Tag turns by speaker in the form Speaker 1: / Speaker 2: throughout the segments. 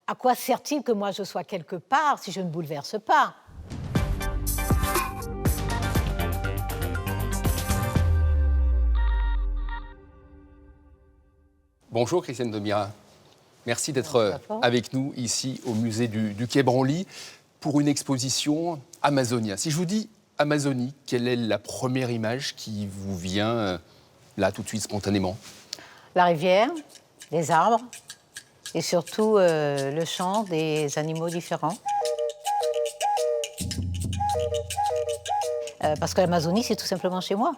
Speaker 1: à quoi sert-il que moi je sois quelque part si je ne bouleverse pas?
Speaker 2: Bonjour Christiane Taubira. Merci d'être avec nous ici au musée du Quai Branly pour une exposition Amazonia. Si je vous dis Amazonie, quelle est la première image qui vous vient là tout de suite spontanément?
Speaker 1: La rivière, les arbres et surtout le chant des animaux différents. Parce que l'Amazonie, c'est tout simplement chez moi.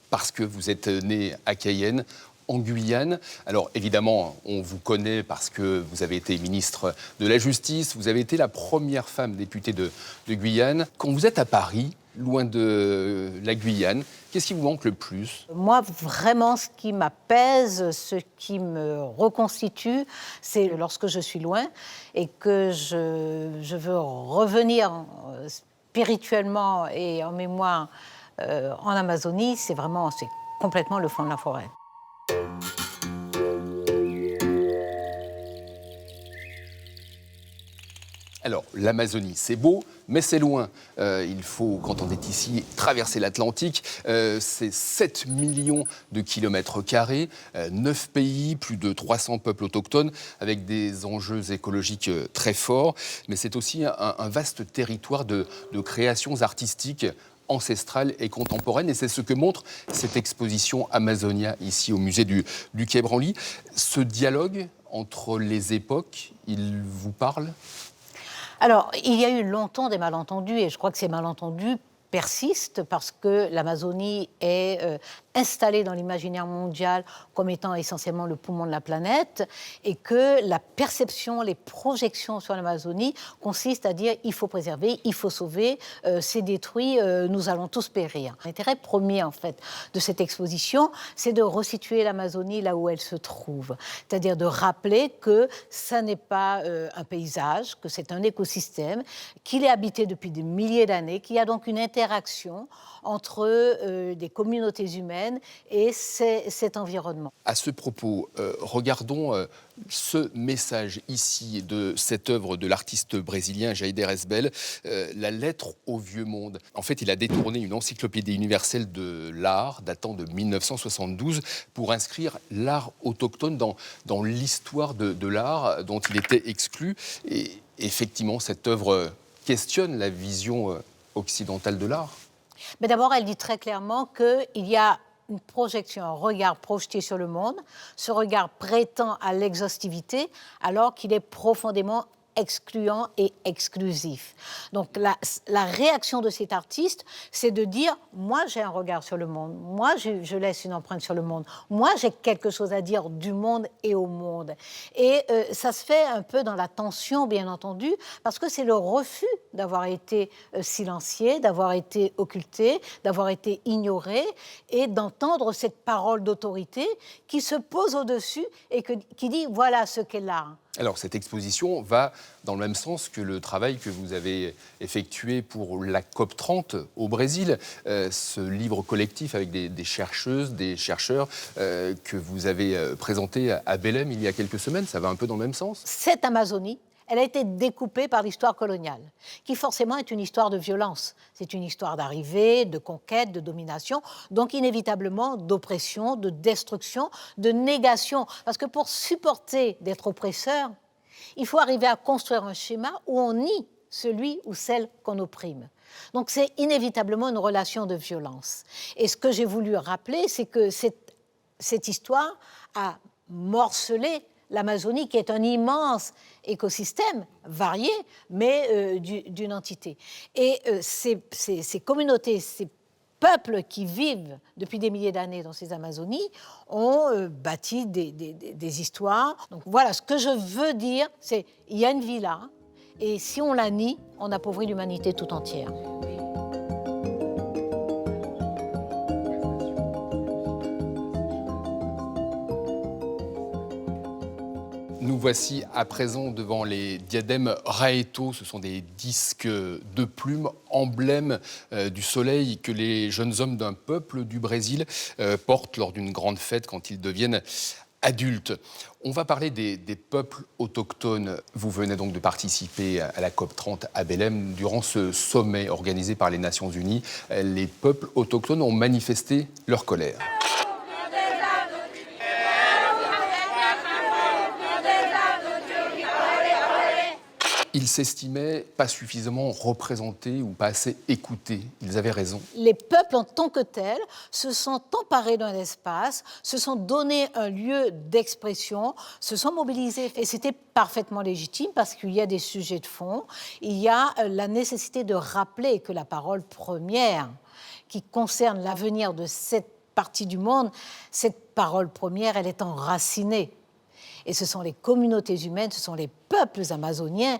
Speaker 2: Parce que vous êtes né à Cayenne, en Guyane. Alors évidemment, on vous connaît parce que vous avez été ministre de la Justice, vous avez été la première femme députée de Guyane. Quand vous êtes à Paris, loin de la Guyane, qu'est-ce qui vous manque le plus?
Speaker 1: Moi, vraiment, ce qui m'apaise, ce qui me reconstitue, c'est lorsque je suis loin et que je veux revenir spirituellement et en mémoire en Amazonie, c'est complètement le fond de la forêt.
Speaker 2: Alors, l'Amazonie, c'est beau, mais c'est loin. Il faut, quand on est ici, traverser l'Atlantique. C'est 7 millions de kilomètres carrés, 9 pays, plus de 300 peuples autochtones, avec des enjeux écologiques très forts. Mais c'est aussi un vaste territoire de créations artistiques ancestrales et contemporaines. Et c'est ce que montre cette exposition Amazonia, ici au musée du Quai Branly. Ce dialogue entre les époques, il vous parle ?
Speaker 1: Alors, il y a eu longtemps des malentendus, et je crois que ces malentendus persistent parce que l'Amazonie est installée dans l'imaginaire mondial comme étant essentiellement le poumon de la planète, et que la perception, les projections sur l'Amazonie consistent à dire il faut préserver, il faut sauver, c'est détruit, nous allons tous périr. L'intérêt premier, en fait, de cette exposition, c'est de resituer l'Amazonie là où elle se trouve, c'est-à-dire de rappeler que ça n'est pas un paysage, que c'est un écosystème, qu'il est habité depuis des milliers d'années, qu'il y a donc une interaction entre des communautés humaines et cet environnement.
Speaker 2: À ce propos, regardons ce message ici de cette œuvre de l'artiste brésilien Jader Esbel, La lettre au vieux monde. En fait, il a détourné une encyclopédie universelle de l'art datant de 1972 pour inscrire l'art autochtone dans l'histoire de l'art dont il était exclu. Et effectivement, cette œuvre questionne la vision occidentale de l'art.
Speaker 1: Mais d'abord, elle dit très clairement qu'il y a une projection, un regard projeté sur le monde. Ce regard prétend à l'exhaustivité alors qu'il est profondément excluant et exclusif. Donc la réaction de cet artiste, c'est de dire « moi j'ai un regard sur le monde, moi je laisse une empreinte sur le monde, moi j'ai quelque chose à dire du monde et au monde ». Et ça se fait un peu dans la tension, bien entendu, parce que c'est le refus d'avoir été silencié, d'avoir été occulté, d'avoir été ignoré, et d'entendre cette parole d'autorité qui se pose au-dessus et qui dit « voilà ce qu'est l'art ».
Speaker 2: Alors, cette exposition va dans le même sens que le travail que vous avez effectué pour la COP30 au Brésil, ce livre collectif avec des chercheuses, des chercheurs que vous avez présenté à Belém il y a quelques semaines. Ça va un peu dans le même sens?
Speaker 1: Cette Amazonie, elle a été découpée par l'histoire coloniale, qui forcément est une histoire de violence. C'est une histoire d'arrivée, de conquête, de domination, donc inévitablement d'oppression, de destruction, de négation. Parce que pour supporter d'être oppresseur, il faut arriver à construire un schéma où on nie celui ou celle qu'on opprime. Donc c'est inévitablement une relation de violence. Et ce que j'ai voulu rappeler, c'est que cette histoire a morcelé l'Amazonie, qui est un immense écosystème varié, mais d'une entité. Et ces communautés, ces peuples qui vivent depuis des milliers d'années dans ces Amazonies ont bâti des histoires. Donc voilà, ce que je veux dire, c'est qu'il y a une vie là, et si on la nie, on appauvrit l'humanité tout entière.
Speaker 2: Nous voici à présent devant les diadèmes Raeto. Ce sont des disques de plumes, emblèmes du soleil que les jeunes hommes d'un peuple du Brésil portent lors d'une grande fête quand ils deviennent adultes. On va parler des peuples autochtones. Vous venez donc de participer à la COP30 à Belém. Durant ce sommet organisé par les Nations Unies, les peuples autochtones ont manifesté leur colère. Ils s'estimaient pas suffisamment représentés ou pas assez écoutés. Ils avaient raison.
Speaker 1: Les peuples en tant que tels se sont emparés d'un espace, se sont donné un lieu d'expression, se sont mobilisés. Et c'était parfaitement légitime parce qu'il y a des sujets de fond. Il y a la nécessité de rappeler que la parole première qui concerne l'avenir de cette partie du monde, cette parole première, elle est enracinée. Et ce sont les communautés humaines, ce sont les peuples amazoniens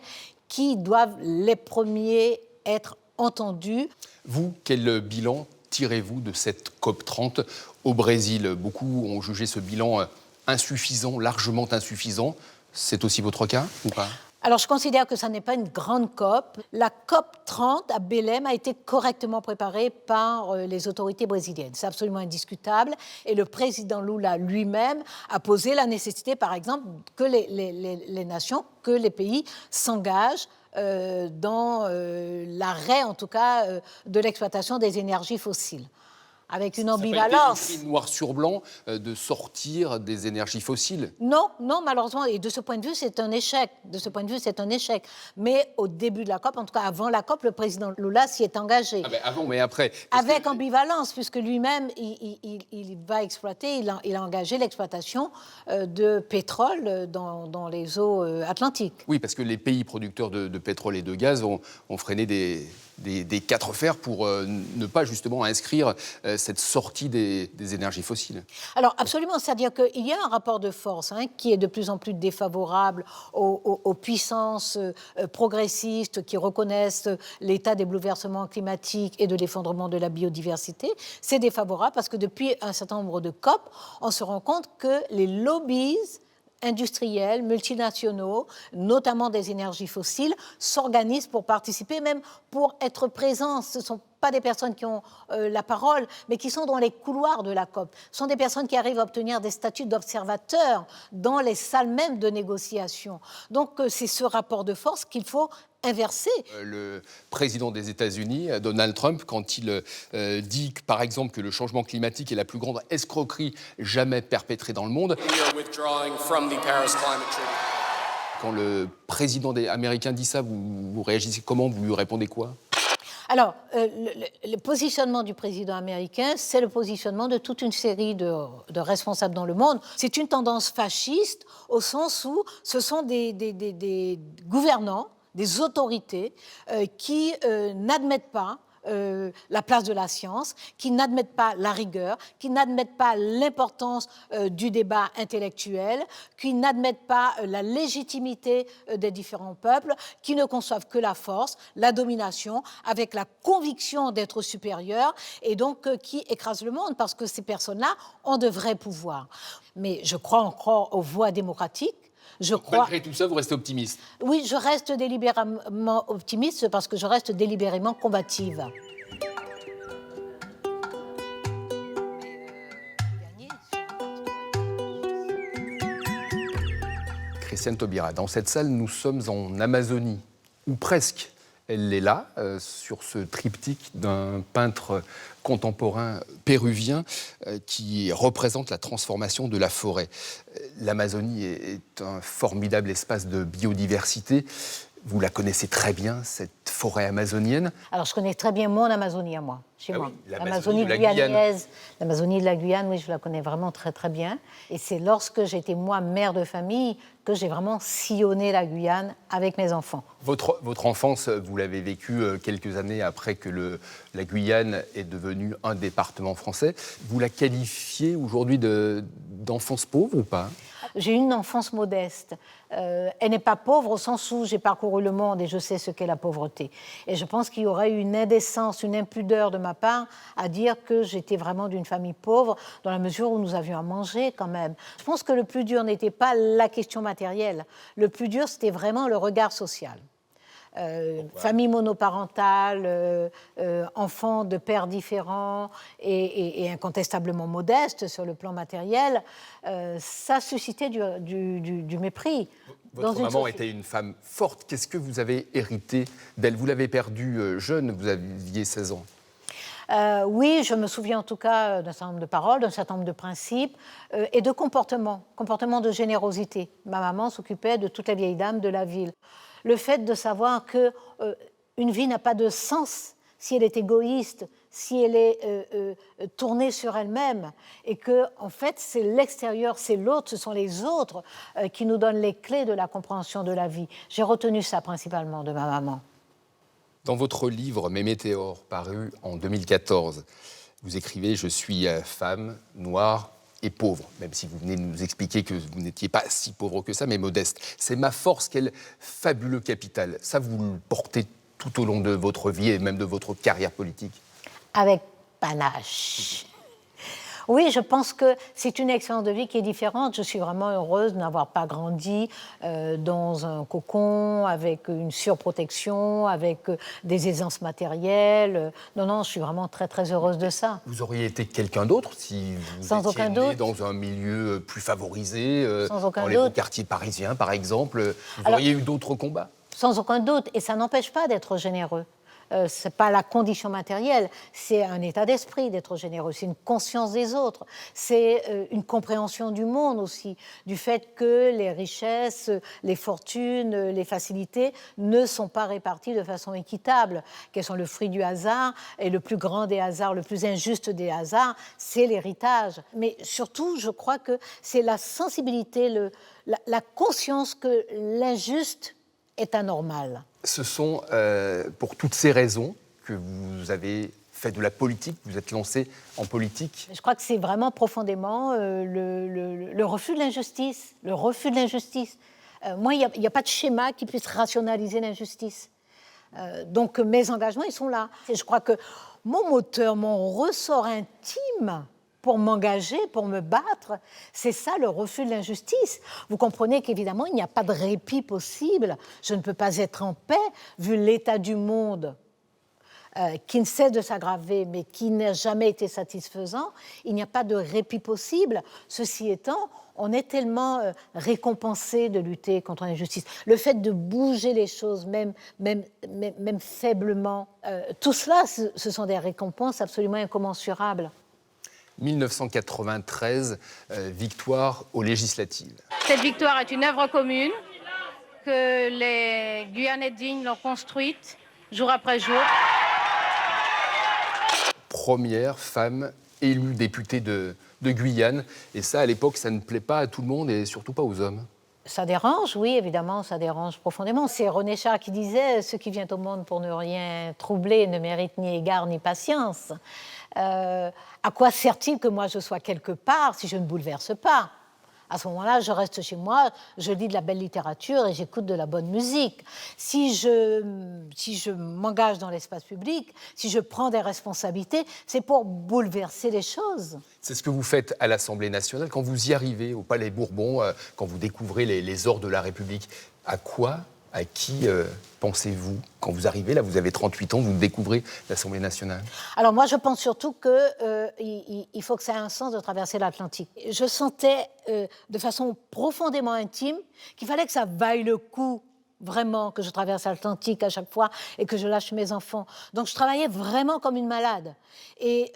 Speaker 1: qui doivent les premiers être entendus.
Speaker 2: Vous, quel bilan tirez-vous de cette COP30 au Brésil? Beaucoup ont jugé ce bilan insuffisant, largement insuffisant. C'est aussi votre cas ou pas?
Speaker 1: Alors, je considère que ça n'est pas une grande COP. La COP30 à Belém a été correctement préparée par les autorités brésiliennes. C'est absolument indiscutable. Et le président Lula lui-même a posé la nécessité, par exemple, que les nations, que les pays s'engagent dans l'arrêt, en tout cas, de l'exploitation des énergies fossiles. Avec une ambivalence.
Speaker 2: Ça n'a pas été noir sur blanc de sortir des énergies fossiles.
Speaker 1: Non, malheureusement, et de ce point de vue, c'est un échec. Mais au début de la COP, en tout cas avant la COP, le président Lula s'y est engagé.
Speaker 2: Ah ben avant, mais après.
Speaker 1: Avec ambivalence, puisque lui-même, il va exploiter, il a engagé l'exploitation de pétrole dans les eaux atlantiques.
Speaker 2: Oui, parce que les pays producteurs de pétrole et de gaz ont freiné des quatre fers pour ne pas justement inscrire cette sortie des énergies fossiles.
Speaker 1: Alors absolument, c'est-à-dire qu'il y a un rapport de force qui est de plus en plus défavorable aux puissances progressistes qui reconnaissent l'état des bouleversements climatiques et de l'effondrement de la biodiversité. C'est défavorable parce que depuis un certain nombre de COP, on se rend compte que les lobbies industriels, multinationaux, notamment des énergies fossiles, s'organisent pour participer, même pour être présents. Ce ne sont pas des personnes qui ont la parole, mais qui sont dans les couloirs de la COP. Ce sont des personnes qui arrivent à obtenir des statuts d'observateurs dans les salles même de négociation. Donc c'est ce rapport de force qu'il faut inversé.
Speaker 2: Le président des États-Unis, Donald Trump, quand il dit, par exemple, que le changement climatique est la plus grande escroquerie jamais perpétrée dans le monde. Quand le président américain dit ça, vous réagissez comment? Vous lui répondez quoi?
Speaker 1: Alors, le positionnement du président américain, c'est le positionnement de toute une série de responsables dans le monde. C'est une tendance fasciste au sens où ce sont des gouvernants, des autorités qui n'admettent pas la place de la science, qui n'admettent pas la rigueur, qui n'admettent pas l'importance du débat intellectuel, qui n'admettent pas la légitimité des différents peuples, qui ne conçoivent que la force, la domination, avec la conviction d'être supérieurs, et donc qui écrasent le monde, parce que ces personnes-là ont de vrais pouvoirs. Mais je crois encore aux voies démocratiques.
Speaker 2: Malgré tout ça, vous restez optimiste?
Speaker 1: Oui, je reste délibérément optimiste parce que je reste délibérément combative.
Speaker 2: Christiane Taubira, dans cette salle, nous sommes en Amazonie, ou presque. Elle est là, sur ce triptyque d'un peintre contemporain péruvien qui représente la transformation de la forêt. L'Amazonie est un formidable espace de biodiversité. Vous la connaissez très bien, cette forêt amazonienne.
Speaker 1: Alors, je connais très bien mon Amazonie à moi, chez moi.
Speaker 2: Oui,
Speaker 1: L'Amazonie de la Guyane. L'Amazonie de la Guyane, oui, je la connais vraiment très, très bien. Et c'est lorsque j'étais, moi, mère de famille, que j'ai vraiment sillonné la Guyane avec mes enfants.
Speaker 2: Votre enfance, vous l'avez vécue quelques années après que la Guyane est devenue un département français. Vous la qualifiez aujourd'hui d'enfance pauvre ou pas?
Speaker 1: J'ai eu une enfance modeste. Elle n'est pas pauvre au sens où j'ai parcouru le monde et je sais ce qu'est la pauvreté. Et je pense qu'il y aurait eu une indécence, une impudeur de ma part à dire que j'étais vraiment d'une famille pauvre, dans la mesure où nous avions à manger quand même. Je pense que le plus dur n'était pas la question matérielle. Le plus dur, c'était vraiment le regard social. famille monoparentale, enfants de pères différents et incontestablement modestes sur le plan matériel, ça suscitait du mépris.
Speaker 2: Votre maman était une femme forte. Qu'est-ce que vous avez hérité d'elle? Vous l'avez perdue jeune, vous aviez 16 ans.
Speaker 1: Oui, je me souviens en tout cas d'un certain nombre de paroles, d'un certain nombre de principes et de comportements de générosité. Ma maman s'occupait de toutes les vieilles dames de la ville. Le fait de savoir qu'une vie n'a pas de sens si elle est égoïste, si elle est tournée sur elle-même, et que, en fait, c'est l'extérieur, c'est l'autre, ce sont les autres qui nous donnent les clés de la compréhension de la vie. J'ai retenu ça principalement de ma maman.
Speaker 2: Dans votre livre « Mes météores », paru en 2014, vous écrivez « Je suis femme, noire et pauvre », même si vous venez de nous expliquer que vous n'étiez pas si pauvre que ça, mais modeste. C'est ma force, quel fabuleux capital. Ça, vous le portez tout au long de votre vie et même de votre carrière politique.
Speaker 1: Avec panache. Oui, je pense que c'est une expérience de vie qui est différente. Je suis vraiment heureuse de n'avoir pas grandi dans un cocon, avec une surprotection, avec des aisances matérielles. Non, je suis vraiment très, très heureuse de ça.
Speaker 2: Vous auriez été quelqu'un d'autre si vous étiez né dans un milieu plus favorisé, dans les quartiers parisiens, par exemple. Vous auriez eu d'autres combats?
Speaker 1: Sans aucun doute, et ça n'empêche pas d'être généreux. Ce n'est pas la condition matérielle, c'est un état d'esprit d'être généreux, c'est une conscience des autres, c'est une compréhension du monde aussi, du fait que les richesses, les fortunes, les facilités ne sont pas réparties de façon équitable, qu'elles sont le fruit du hasard, et le plus grand des hasards, le plus injuste des hasards, c'est l'héritage. Mais surtout, je crois que c'est la sensibilité, la conscience que l'injuste est anormal.
Speaker 2: Ce sont pour toutes ces raisons que vous avez fait de la politique, vous êtes lancé en politique.
Speaker 1: Je crois que c'est vraiment profondément le refus de l'injustice. Le refus de l'injustice. Moi, il n'y a pas de schéma qui puisse rationaliser l'injustice. Donc mes engagements, ils sont là. Et je crois que mon moteur, mon ressort intime pour m'engager, pour me battre, c'est ça le refus de l'injustice. Vous comprenez qu'évidemment, il n'y a pas de répit possible. Je ne peux pas être en paix, vu l'état du monde qui ne cesse de s'aggraver, mais qui n'a jamais été satisfaisant. Il n'y a pas de répit possible. Ceci étant, on est tellement récompensé de lutter contre l'injustice. Le fait de bouger les choses, même faiblement, tout cela, ce sont des récompenses absolument incommensurables.
Speaker 2: 1993, victoire aux législatives.
Speaker 3: Cette victoire est une œuvre commune que les Guyanais dignes l'ont construite jour après jour.
Speaker 2: Première femme élue députée de Guyane. Et ça, à l'époque, ça ne plaît pas à tout le monde et surtout pas aux hommes.
Speaker 1: Ça dérange, oui, évidemment, ça dérange profondément. C'est René Char qui disait « Ce qui vient au monde pour ne rien troubler ne mérite ni égard ni patience ». À quoi sert-il que moi je sois quelque part si je ne bouleverse pas? À ce moment-là, je reste chez moi, je lis de la belle littérature et j'écoute de la bonne musique. Si je m'engage dans l'espace public, si je prends des responsabilités, c'est pour bouleverser les choses.
Speaker 2: C'est ce que vous faites à l'Assemblée nationale quand vous y arrivez au Palais Bourbon, quand vous découvrez les ors de la République. À quoi, à qui pensez-vous quand vous arrivez, là vous avez 38 ans, vous découvrez l'Assemblée nationale?
Speaker 1: Alors moi je pense surtout qu'il faut que ça ait un sens de traverser l'Atlantique. Je sentais de façon profondément intime qu'il fallait que ça vaille le coup vraiment que je traverse l'Atlantique à chaque fois et que je lâche mes enfants. Donc je travaillais vraiment comme une malade. Et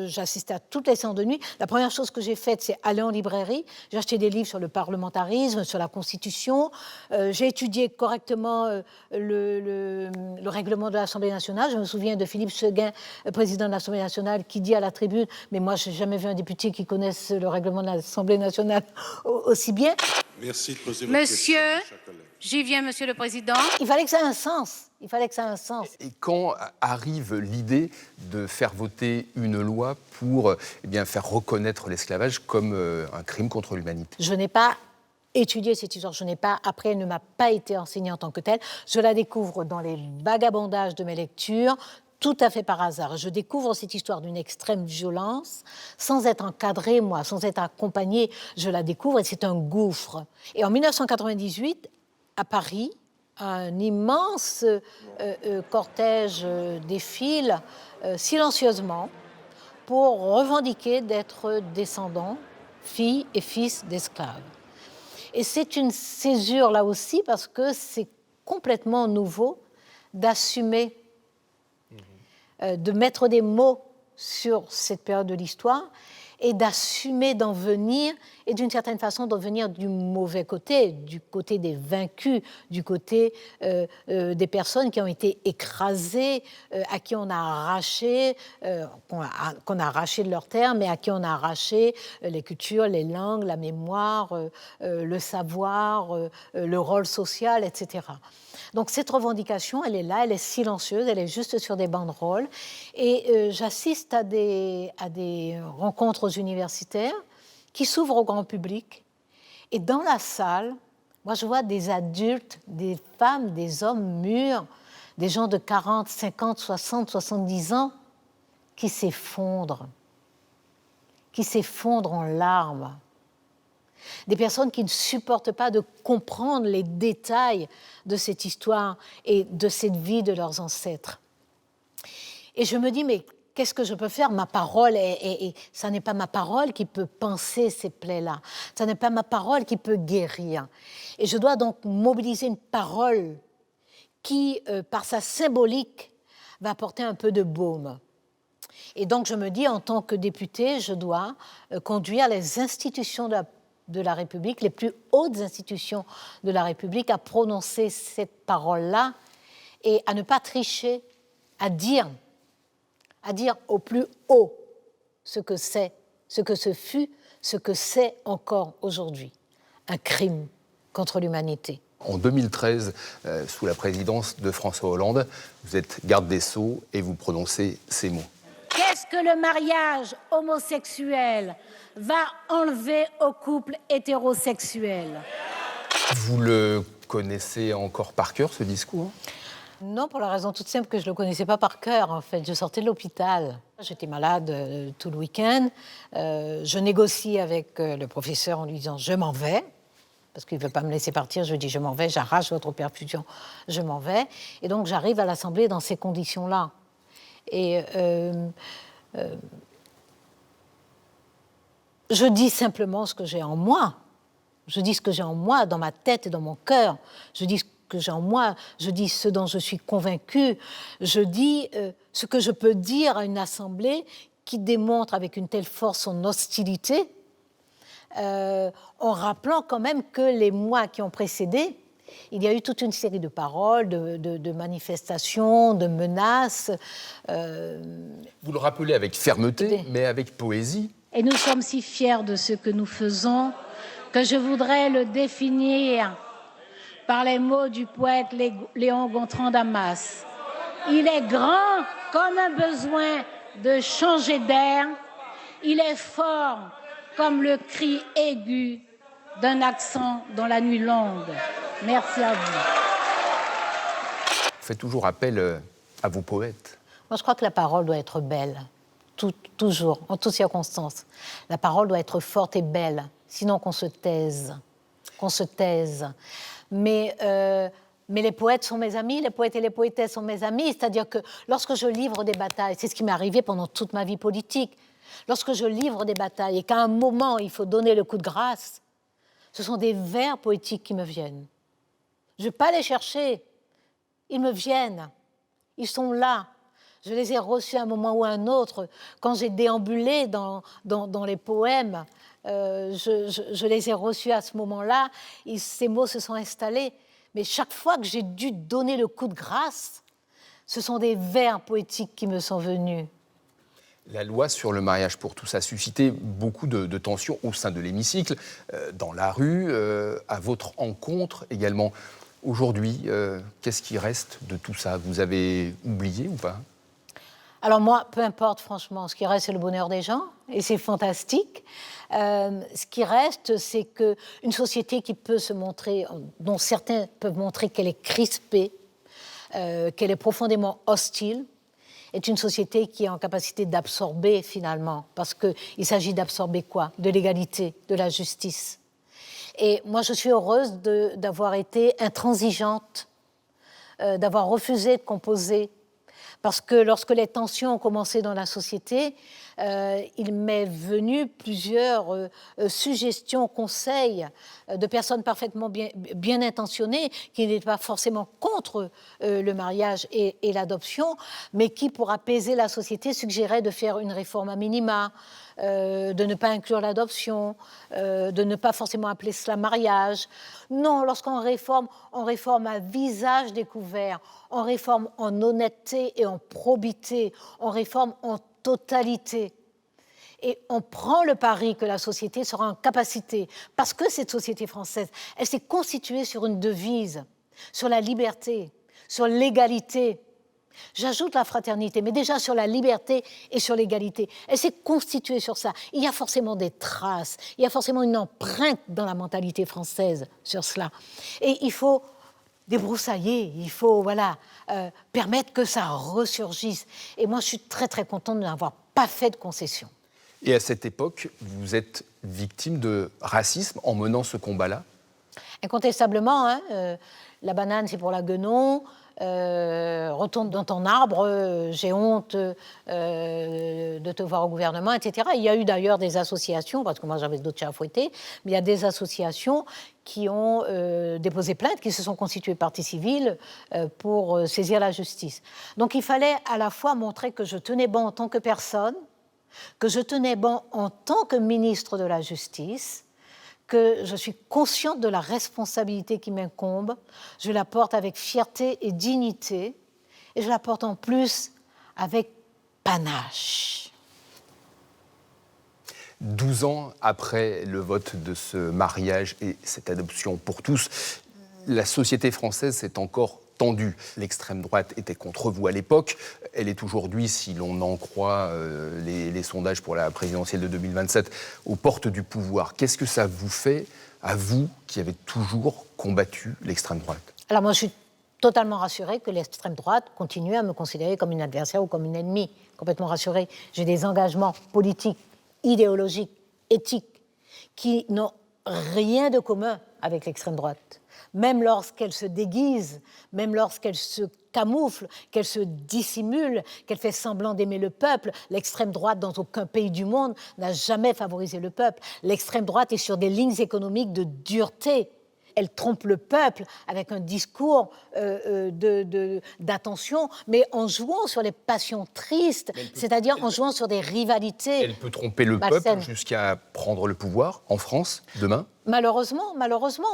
Speaker 1: j'assistais à toutes les séances de nuit. La première chose que j'ai faite, c'est aller en librairie. J'ai acheté des livres sur le parlementarisme, sur la Constitution. J'ai étudié correctement le règlement de l'Assemblée nationale. Je me souviens de Philippe Séguin, président de l'Assemblée nationale, qui dit à la tribune « Mais moi, je n'ai jamais vu un député qui connaisse le règlement de l'Assemblée nationale aussi bien. »
Speaker 4: Merci de poser votre question, chers collègues.
Speaker 3: J'y viens, Monsieur le Président.
Speaker 1: Il fallait que ça ait un sens. Il fallait que ça ait un sens.
Speaker 2: Et quand arrive l'idée de faire voter une loi pour faire reconnaître l'esclavage comme un crime contre l'humanité?
Speaker 1: Je n'ai pas étudié cette histoire, je n'ai pas appris, elle ne m'a pas été enseignée en tant que telle. Je la découvre dans les vagabondages de mes lectures, tout à fait par hasard. Je découvre cette histoire d'une extrême violence, sans être encadrée, moi, sans être accompagnée. Je la découvre et c'est un gouffre. Et en 1998, à Paris, un immense cortège défile silencieusement pour revendiquer d'être descendants, filles et fils d'esclaves. Et c'est une césure là aussi parce que c'est complètement nouveau d'assumer, de mettre des mots sur cette période de l'histoire et d'assumer d'en venir, et d'une certaine façon d'en venir du mauvais côté, du côté des vaincus, du côté des personnes qui ont été écrasées, à qui on a arraché, qu'on a arraché de leur terre, mais à qui on a arraché les cultures, les langues, la mémoire, le savoir, le rôle social, etc. Donc cette revendication, elle est là, elle est silencieuse, elle est juste sur des banderoles. Et j'assiste à des rencontres universitaires qui s'ouvrent au grand public. Et dans la salle, moi je vois des adultes, des femmes, des hommes mûrs, des gens de 40, 50, 60, 70 ans qui s'effondrent en larmes. Des personnes qui ne supportent pas de comprendre les détails de cette histoire et de cette vie de leurs ancêtres. Et je me dis, mais qu'est-ce que je peux faire? Ma parole, et ça n'est pas ma parole qui peut panser ces plaies-là. Ça n'est pas ma parole qui peut guérir. Et je dois donc mobiliser une parole qui, par sa symbolique, va apporter un peu de baume. Et donc je me dis, en tant que députée, je dois conduire les institutions de la République, les plus hautes institutions de la République, à prononcer cette parole-là et à ne pas tricher, à dire au plus haut ce que c'est, ce que ce fut, ce que c'est encore aujourd'hui. Un crime contre l'humanité.
Speaker 2: En 2013, sous la présidence de François Hollande, vous êtes garde des Sceaux et vous prononcez ces mots.
Speaker 5: Qu'est-ce que le mariage homosexuel va enlever au couple hétérosexuel?
Speaker 2: Vous le connaissez encore par cœur, ce discours?
Speaker 1: Non, pour la raison toute simple que je ne le connaissais pas par cœur, en fait. Je sortais de l'hôpital. J'étais malade tout le week-end. Je négocie avec le professeur en lui disant « je m'en vais ». Parce qu'il ne veut pas me laisser partir, je lui dis « je m'en vais, j'arrache votre perfusion, je m'en vais ». Et donc j'arrive à l'Assemblée dans ces conditions-là. Et je dis simplement ce que j'ai en moi. Je dis ce que j'ai en moi, dans ma tête et dans mon cœur. Je dis ce que j'ai en moi, je dis ce dont je suis convaincue. Je dis ce que je peux dire à une assemblée qui démontre avec une telle force son hostilité, en rappelant quand même que les mois qui ont précédé, il y a eu toute une série de paroles, de manifestations, de menaces.
Speaker 2: Vous le rappelez avec fermeté, mais avec poésie.
Speaker 5: Et nous sommes si fiers de ce que nous faisons que je voudrais le définir par les mots du poète Léon Gontran Damas. Il est grand comme un besoin de changer d'air. Il est fort comme le cri aigu d'un accent dans la nuit longue. Merci à vous.
Speaker 2: Vous faites toujours appel à vos poètes.
Speaker 1: Moi, je crois que la parole doit être belle, toujours, en toutes circonstances. La parole doit être forte et belle, sinon qu'on se taise. Mais les poètes sont mes amis, les poètes et les poétesses sont mes amis. C'est-à-dire que lorsque je livre des batailles, c'est ce qui m'est arrivé pendant toute ma vie politique, lorsque je livre des batailles et qu'à un moment, il faut donner le coup de grâce, ce sont des vers poétiques qui me viennent. Je ne vais pas les chercher. Ils me viennent. Ils sont là. Je les ai reçus à un moment ou à un autre. Quand j'ai déambulé dans les poèmes, je les ai reçus à ce moment-là. Ces mots se sont installés. Mais chaque fois que j'ai dû donner le coup de grâce, ce sont des vers poétiques qui me sont venus.
Speaker 2: La loi sur le mariage pour tous a suscité beaucoup de tensions au sein de l'hémicycle, dans la rue, à votre encontre également. Aujourd'hui, qu'est-ce qui reste de tout ça? Vous avez oublié ou pas?
Speaker 1: Alors moi, peu importe franchement, ce qui reste c'est le bonheur des gens et c'est fantastique. Ce qui reste, c'est qu'une société qui peut se montrer, dont certains peuvent montrer qu'elle est crispée, qu'elle est profondément hostile, est une société qui est en capacité d'absorber finalement, parce qu'il s'agit d'absorber quoi? De l'égalité, de la justice. Et moi, je suis heureuse d'avoir été intransigeante d'avoir refusé de composer. Parce que lorsque les tensions ont commencé dans la société, il m'est venu plusieurs suggestions, conseils de personnes parfaitement bien intentionnées, qui n'étaient pas forcément contre le mariage et l'adoption, mais qui, pour apaiser la société, suggéraient de faire une réforme à minima, de ne pas inclure l'adoption, de ne pas forcément appeler cela mariage. Non, lorsqu'on réforme à visage découvert, on réforme en honnêteté et en probité, on réforme en totalité. Et on prend le pari que la société sera en capacité, parce que cette société française, elle s'est constituée sur une devise, sur la liberté, sur l'égalité. J'ajoute la fraternité, mais déjà sur la liberté et sur l'égalité. Elle s'est constituée sur ça. Il y a forcément des traces, il y a forcément une empreinte dans la mentalité française sur cela. Et il faut débroussailler, il faut permettre que ça ressurgisse. Et moi, je suis très, très contente de n'avoir pas fait de concession.
Speaker 2: Et à cette époque, vous êtes victime de racisme en menant ce combat-là ?
Speaker 1: Incontestablement, la banane, c'est pour la guenon. Retourne dans ton arbre, j'ai honte de te voir au gouvernement, etc. Il y a eu d'ailleurs des associations, parce que moi j'avais d'autres chats à fouetter, mais il y a des associations qui ont déposé plainte, qui se sont constituées partie civile pour saisir la justice. Donc il fallait à la fois montrer que je tenais bon en tant que personne, que je tenais bon en tant que ministre de la Justice, que je suis consciente de la responsabilité qui m'incombe, je la porte avec fierté et dignité, et je la porte en plus avec panache.
Speaker 2: 12 ans après le vote de ce mariage et cette adoption pour tous, la société française s'est encore tendue. L'extrême droite était contre vous à l'époque. Elle est aujourd'hui, si l'on en croit les sondages pour la présidentielle de 2027, aux portes du pouvoir. Qu'est-ce que ça vous fait, à vous, qui avez toujours combattu l'extrême droite ?
Speaker 1: Alors moi, je suis totalement rassurée que l'extrême droite continue à me considérer comme une adversaire ou comme une ennemie. Complètement rassurée. J'ai des engagements politiques, idéologiques, éthiques, qui n'ont rien de commun avec l'extrême droite. Même lorsqu'elle se déguise, même lorsqu'elle se camoufle, qu'elle se dissimule, qu'elle fait semblant d'aimer le peuple, l'extrême droite, dans aucun pays du monde, n'a jamais favorisé le peuple. L'extrême droite est sur des lignes économiques de dureté. Elle trompe le peuple avec un discours d'attention, mais en jouant sur les passions tristes, c'est-à-dire en jouant sur des rivalités.
Speaker 2: Elle peut tromper le peuple jusqu'à prendre le pouvoir en France demain ?
Speaker 1: Malheureusement,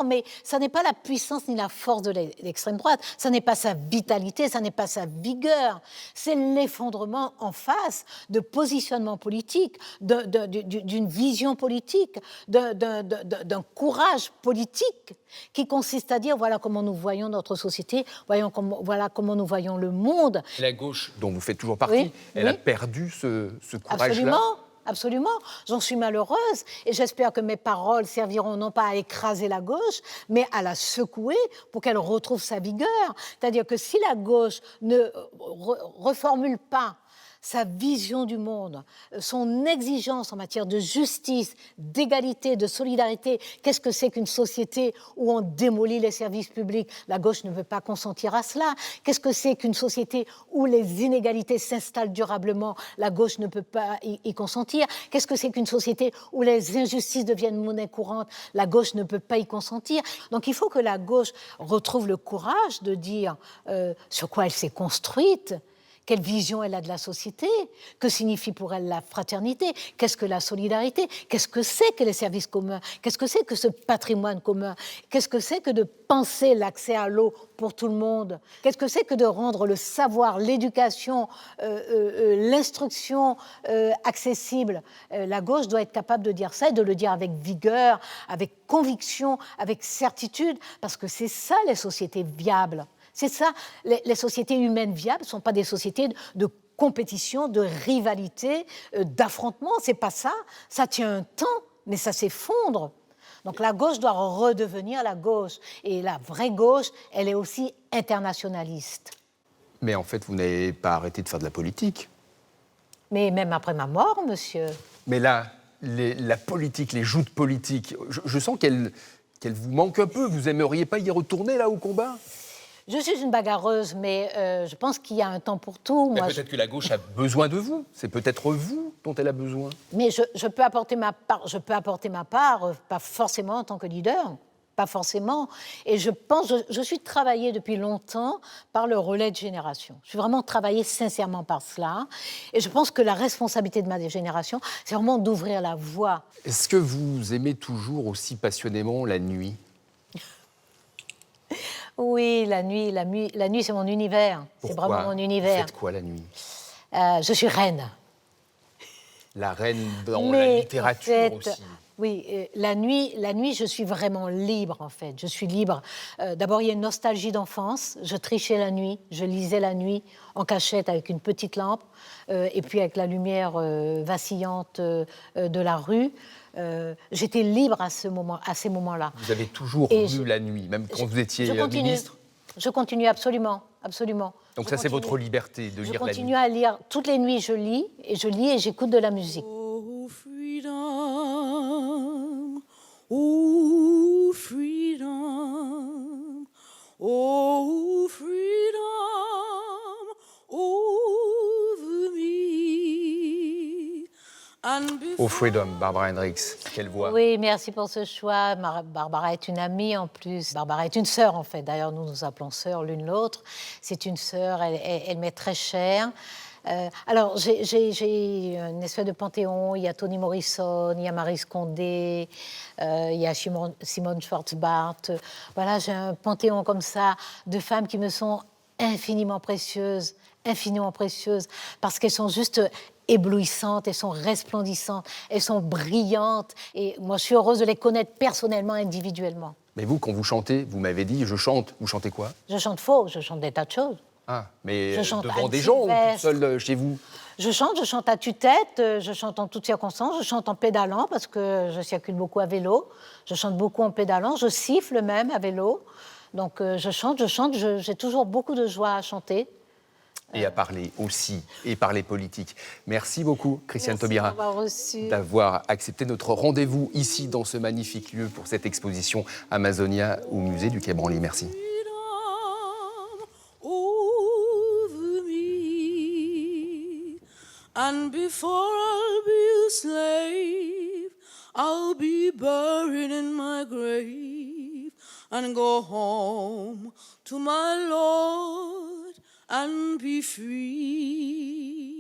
Speaker 1: mais ça n'est pas la puissance ni la force de l'extrême droite, ça n'est pas sa vitalité, ça n'est pas sa vigueur, c'est l'effondrement en face de positionnements politiques, d'une vision politique, d'un courage politique qui consiste à dire voilà comment nous voyons notre société, voilà comment nous voyons le monde.
Speaker 2: La gauche, dont vous faites toujours partie, elle a perdu ce courage-là.
Speaker 1: Absolument, j'en suis malheureuse et j'espère que mes paroles serviront non pas à écraser la gauche, mais à la secouer pour qu'elle retrouve sa vigueur. C'est-à-dire que si la gauche ne reformule pas sa vision du monde, son exigence en matière de justice, d'égalité, de solidarité. Qu'est-ce que c'est qu'une société où on démolit les services publics ? La gauche ne veut pas consentir à cela. Qu'est-ce que c'est qu'une société où les inégalités s'installent durablement ? La gauche ne peut pas y consentir. Qu'est-ce que c'est qu'une société où les injustices deviennent monnaie courante ? La gauche ne peut pas y consentir. Donc il faut que la gauche retrouve le courage de dire sur quoi elle s'est construite, quelle vision elle a de la société, que signifie pour elle la fraternité, qu'est-ce que la solidarité, qu'est-ce que c'est que les services communs, qu'est-ce que c'est que ce patrimoine commun, qu'est-ce que c'est que de penser l'accès à l'eau pour tout le monde, qu'est-ce que c'est que de rendre le savoir, l'éducation, l'instruction accessible. La gauche doit être capable de dire ça et de le dire avec vigueur, avec conviction, avec certitude, parce que c'est ça les sociétés viables. C'est ça, les sociétés humaines viables ne sont pas des sociétés de compétition, de rivalité, d'affrontement. C'est pas ça. Ça tient un temps, mais ça s'effondre. Donc la gauche doit redevenir la gauche. Et la vraie gauche, elle est aussi internationaliste.
Speaker 2: Mais en fait, vous n'avez pas arrêté de faire de la politique.
Speaker 1: Mais même après ma mort, monsieur.
Speaker 2: Mais là, la politique, les joutes politiques, je sens qu'elle vous manque un peu. Vous n'aimeriez pas y retourner, là, au combat ?
Speaker 1: Je suis une bagarreuse, mais je pense qu'il y a un temps pour tout.
Speaker 2: Mais peut-être que la gauche a besoin de vous. C'est peut-être vous dont elle a besoin.
Speaker 1: Mais je peux apporter ma part. Je peux apporter ma part, pas forcément en tant que leader. Pas forcément. Et je suis travaillée depuis longtemps par le relais de génération. Je suis vraiment travaillée sincèrement par cela. Et je pense que la responsabilité de ma génération, c'est vraiment d'ouvrir la voie.
Speaker 2: Est-ce que vous aimez toujours aussi passionnément la nuit ?
Speaker 1: Oui, la nuit, c'est mon univers. C'est vraiment mon univers.
Speaker 2: Vous faites quoi la nuit ?
Speaker 1: Je suis reine.
Speaker 2: La reine dans la littérature
Speaker 1: en fait,
Speaker 2: aussi.
Speaker 1: Oui, la nuit, je suis vraiment libre, en fait. Je suis libre. D'abord, il y a une nostalgie d'enfance. Je trichais la nuit, je lisais la nuit en cachette avec une petite lampe et puis avec la lumière vacillante de la rue. J'étais libre à ces moments-là.
Speaker 2: Vous avez toujours lu la nuit, même quand vous étiez ministre ?
Speaker 1: Je continue, absolument, absolument.
Speaker 2: Donc c'est votre liberté de lire la nuit.
Speaker 1: Je continue à lire. Toutes les nuits, je lis et j'écoute de la musique.
Speaker 6: Oh, freedom, oh, freedom over me.
Speaker 2: Oh, freedom, Barbara Hendricks, quelle voix.
Speaker 1: Oui, merci pour ce choix. Barbara est une amie en plus. Barbara est une sœur en fait. D'ailleurs, nous nous appelons sœurs l'une l'autre. C'est une sœur, elle m'est très chère. Alors, j'ai une espèce de panthéon. Il y a Toni Morrison, il y a Maryse Condé, il y a Simone Schwarz-Bart. Voilà, j'ai un panthéon comme ça de femmes qui me sont infiniment précieuses, parce qu'elles sont juste éblouissantes, elles sont resplendissantes, elles sont brillantes. Et moi, je suis heureuse de les connaître personnellement, individuellement.
Speaker 2: Mais vous, quand vous chantez, vous m'avez dit, je chante. Vous chantez quoi ?
Speaker 1: Je chante faux, je chante des tas de choses.
Speaker 2: Ah, mais
Speaker 1: devant
Speaker 2: des gens ou toute seule chez vous ?
Speaker 1: Je chante à tue-tête, je chante en toutes circonstances, je chante en pédalant parce que je circule beaucoup à vélo. Je chante beaucoup en pédalant, je siffle même à vélo. Donc je chante, j'ai toujours beaucoup de joie à chanter.
Speaker 2: Et à parler aussi, et parler politique. Merci beaucoup, Christiane Taubira, d'avoir accepté notre rendez-vous ici, dans ce magnifique lieu, pour cette exposition Amazonia au musée du Quai Branly. Merci.
Speaker 6: And before I'll be a slave, I'll be buried in my grave and go home to my Lord and be free.